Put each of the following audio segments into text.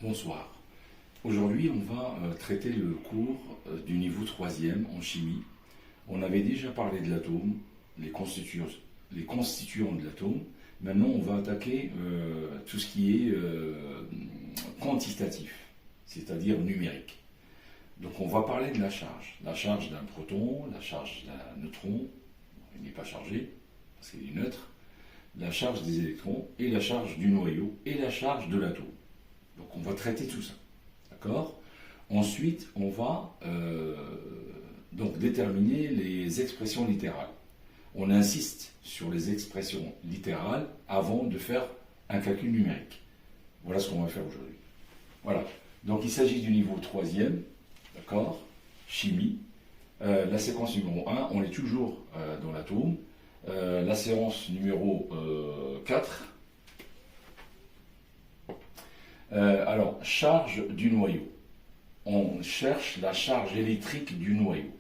Bonsoir. Aujourd'hui, on va traiter le cours du niveau 3e en chimie. On avait déjà parlé de l'atome, les constituants de l'atome. Maintenant, on va attaquer tout ce qui est quantitatif, c'est-à-dire numérique. Donc, on va parler de la charge d'un proton, la charge d'un neutron, il n'est pas chargé parce qu'il est neutre, la charge des électrons et la charge du noyau et la charge de l'atome. Donc on va traiter tout ça, d'accord? Ensuite, on va donc déterminer les expressions littérales. On insiste sur les expressions littérales avant de faire un calcul numérique. Voilà ce qu'on va faire aujourd'hui. Voilà, donc il s'agit du niveau 3e, d'accord? Chimie. La séquence numéro 1, on est toujours dans l'atome. La séance numéro 4. Alors, charge du noyau. On cherche la charge électrique du noyau.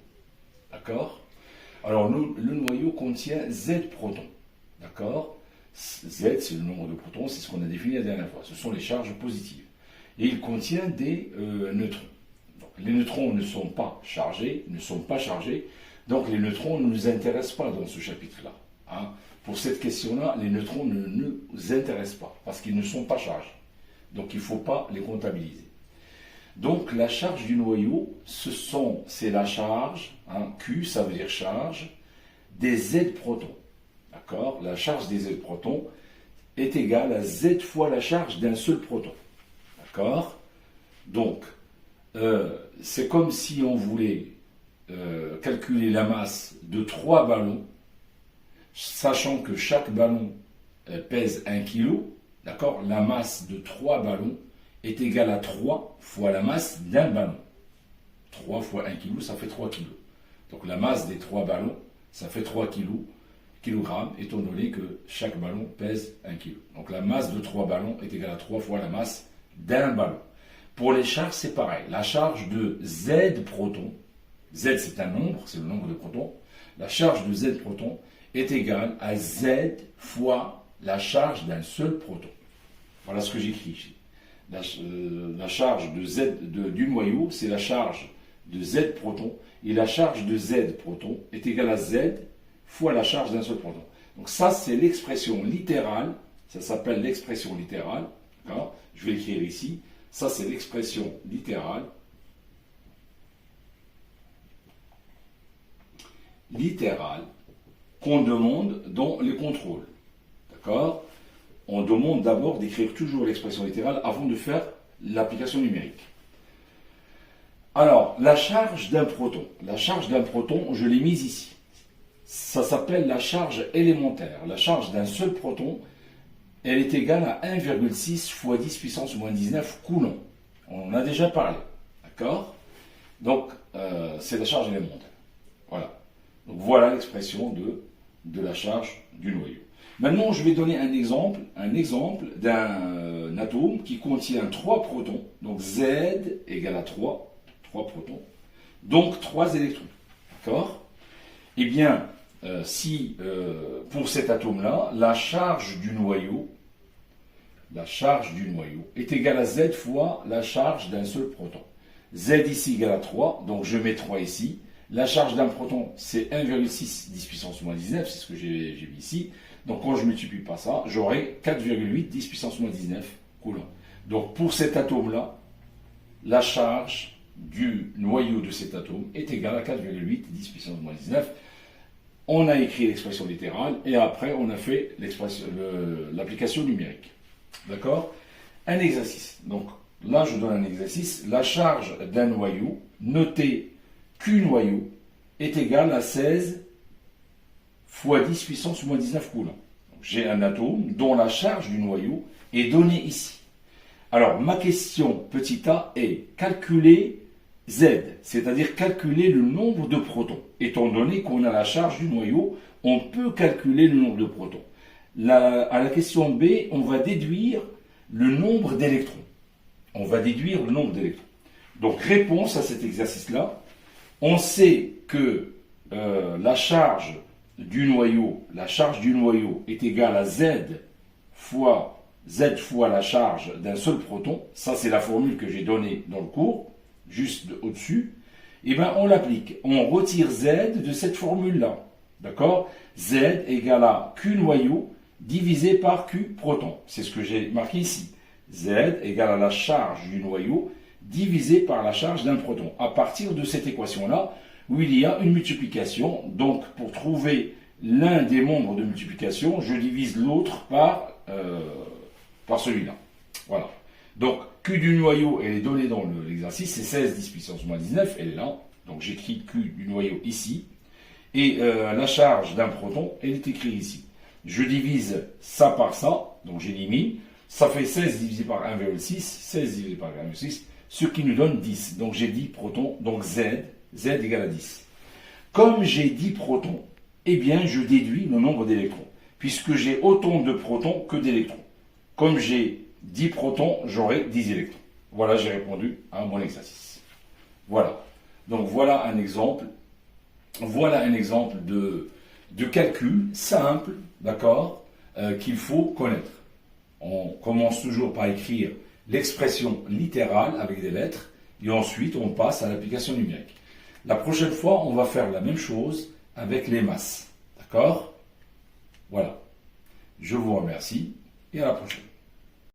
D'accord? Alors, le noyau contient Z protons. D'accord? Z, c'est le nombre de protons, c'est ce qu'on a défini la dernière fois. Ce sont les charges positives. Et il contient des neutrons. Donc, les neutrons ne sont pas chargés, donc les neutrons ne nous intéressent pas dans ce chapitre-là. Hein? Pour cette question-là, les neutrons ne nous intéressent pas, parce qu'ils ne sont pas chargés. Donc il ne faut pas les comptabiliser. Donc la charge du noyau, c'est la charge, hein, Q ça veut dire charge, des Z protons. D'accord? La charge des Z protons est égale à Z fois la charge d'un seul proton. D'accord? Donc c'est comme si on voulait calculer la masse de 3 ballons, sachant que chaque ballon pèse 1 kg. D'accord? La masse de 3 ballons est égale à 3 fois la masse d'un ballon. 3 fois 1 kg, ça fait 3 kg. Donc la masse des 3 ballons, ça fait 3 kg, étant donné que chaque ballon pèse 1 kg. Donc la masse de 3 ballons est égale à 3 fois la masse d'un ballon. Pour les charges, c'est pareil. La charge de Z protons, Z c'est un nombre, c'est le nombre de protons. La charge de Z protons est égale à Z fois la charge d'un seul proton. Voilà ce que j'écris ici. La charge de Z du noyau, c'est la charge de Z proton, et la charge de Z proton est égale à Z fois la charge d'un seul proton. Donc ça, c'est l'expression littérale, ça s'appelle l'expression littérale, d'accord? Je vais l'écrire ici. Ça, c'est l'expression littérale qu'on demande dans les contrôles. D'accord? On demande d'abord d'écrire toujours l'expression littérale avant de faire l'application numérique. Alors, la charge d'un proton. La charge d'un proton, je l'ai mise ici. Ça s'appelle la charge élémentaire. La charge d'un seul proton, elle est égale à 1,6 fois 10 puissance moins 19 coulombs. On en a déjà parlé. D'accord? Donc, c'est la charge élémentaire. Voilà. Donc, voilà l'expression de la charge du noyau. Maintenant, je vais donner un exemple d'un atome qui contient 3 protons. Donc, Z égale à 3 protons. Donc, 3 électrons. D'accord? Eh bien, si pour cet atome-là, la charge du noyau est égale à Z fois la charge d'un seul proton. Z ici égale à 3, donc je mets 3 ici. La charge d'un proton, c'est 1,6 10 puissance moins 19, c'est ce que j'ai mis ici. Donc quand je ne multiplie pas ça, j'aurai 4,8 10 puissance moins 19 coulombs. Donc pour cet atome-là, la charge du noyau de cet atome est égale à 4,8 10 puissance moins 19. On a écrit l'expression littérale et après on a fait l'application numérique. D'accord? Un exercice. Donc là je donne un exercice. La charge d'un noyau, noté Q noyau, est égale à 16 fois 10 puissance moins 19 coulombs. J'ai un atome dont la charge du noyau est donnée ici. Alors ma question petit a est calculer Z, c'est-à-dire calculer le nombre de protons. Étant donné qu'on a la charge du noyau, on peut calculer le nombre de protons. À la question B, on va déduire le nombre d'électrons. Donc réponse à cet exercice-là, on sait que la charge du noyau est égale à Z fois Z fois la charge d'un seul proton, ça c'est la formule que j'ai donnée dans le cours, juste au-dessus, et bien on l'applique. On retire Z de cette formule-là. D'accord? Z égale à Q noyau divisé par Q proton. C'est ce que j'ai marqué ici. Z égale à la charge du noyau divisé par la charge d'un proton. À partir de cette équation-là, où il y a une multiplication, donc pour trouver l'un des membres de multiplication, je divise l'autre par celui-là. Voilà. Donc, Q du noyau, elle est donnée dans l'exercice, c'est 16 10 puissance moins 19, elle est là. Donc, j'écris Q du noyau ici. Et la charge d'un proton, elle est écrite ici. Je divise ça par ça, donc j'élimine. Ça fait 16 divisé par 1,6, 16 divisé par 1,6, ce qui nous donne 10. Donc, j'ai 10 protons, donc Z égale à 10. Comme j'ai 10 protons, eh bien, je déduis le nombre d'électrons, puisque j'ai autant de protons que d'électrons. Comme j'ai 10 protons, j'aurai 10 électrons. Voilà, j'ai répondu à mon exercice. Voilà. Donc, voilà un exemple. Voilà un exemple de calcul simple, d'accord, qu'il faut connaître. On commence toujours par écrire l'expression littérale avec des lettres, et ensuite on passe à l'application numérique. La prochaine fois, on va faire la même chose avec les masses. D'accord? Voilà. Je vous remercie et à la prochaine.